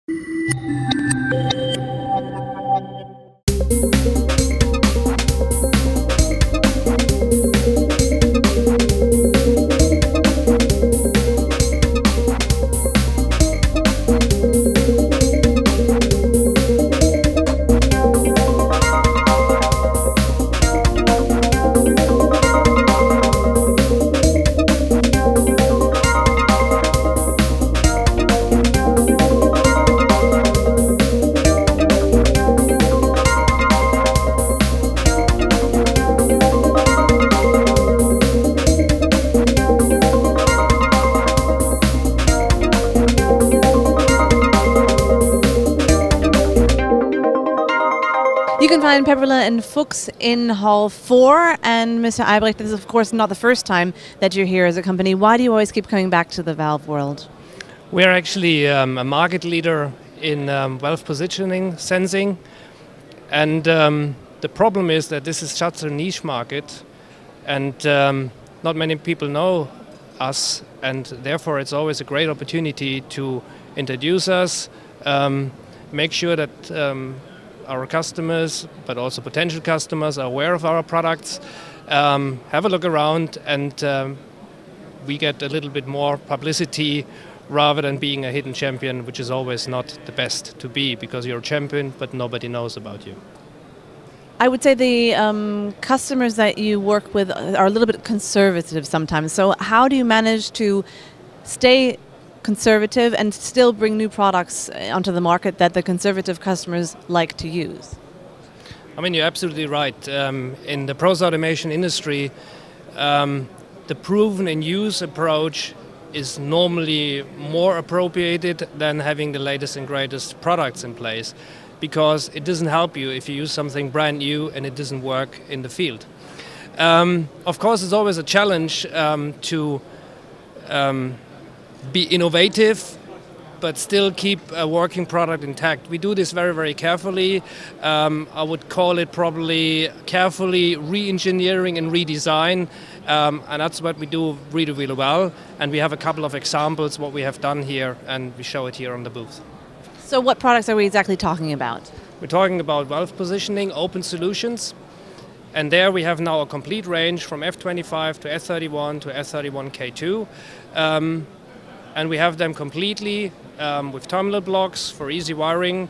You can find Pepperl and Fuchs in Hall 4, and Mr. Albrecht, this is of course not the first time that you're here as a company. Why do you always keep coming back to the valve world? We're actually a market leader in valve positioning sensing, and the problem is that this is such a niche market, and not many people know us, and therefore it's always a great opportunity to introduce us, make sure that our customers, but also potential customers, are aware of our products, have a look around, and we get a little bit more publicity rather than being a hidden champion, which is always not the best to be, because you're a champion but nobody knows about you. I would say the customers that you work with are a little bit conservative sometimes. So how do you manage to stay conservative and still bring new products onto the market that the conservative customers like to use? I mean, you're absolutely right. In the process automation industry, the proven in use approach is normally more appropriated than having the latest and greatest products in place, because it doesn't help you if you use something brand new and it doesn't work in the field. Of course, it's always a challenge to be innovative but still keep a working product intact. We do this very, very carefully. I would call it probably carefully re-engineering and redesign, and that's what we do really, really well. And we have a couple of examples what we have done here, and we show it here on the booth. So what products are we exactly talking about? We're talking about valve positioning, open solutions. And there we have now a complete range from F25 to F31 to F31K2. And we have them completely with terminal blocks for easy wiring.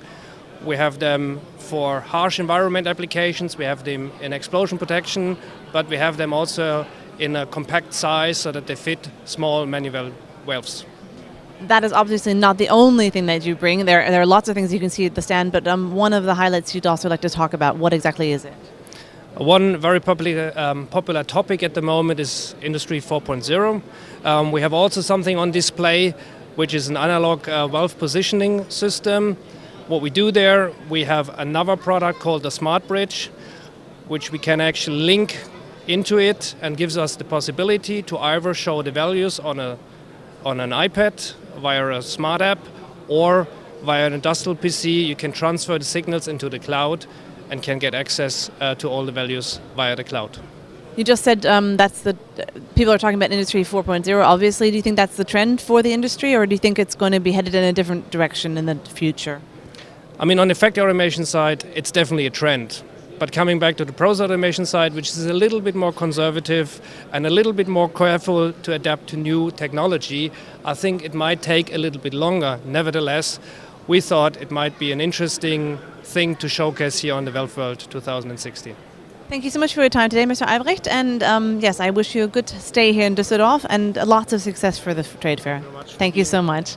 We have them for harsh environment applications. We have them in explosion protection, but we have them also in a compact size so that they fit small manual valves. That is obviously not the only thing that you bring. There are lots of things you can see at the stand, but one of the highlights you'd also like to talk about. What exactly is it? One very popular topic at the moment is Industry 4.0. We have also something on display, which is an analog valve positioning system. What we do there, we have another product called the Smart Bridge, which we can actually link into it and gives us the possibility to either show the values on an iPad via a smart app, or via an industrial PC. You can transfer the signals into the cloud and can get access to all the values via the cloud. You just said people are talking about Industry 4.0. Obviously, do you think that's the trend for the industry, or do you think it's going to be headed in a different direction in the future? I mean, on the factory automation side, it's definitely a trend. But coming back to the process automation side, which is a little bit more conservative and a little bit more careful to adapt to new technology, I think it might take a little bit longer. Nevertheless, we thought it might be an interesting thing to showcase here on the Valve World 2016. Thank you so much for your time today, Mr. Albrecht. And yes, I wish you a good stay here in Düsseldorf and lots of success for the trade fair. Thank you so much.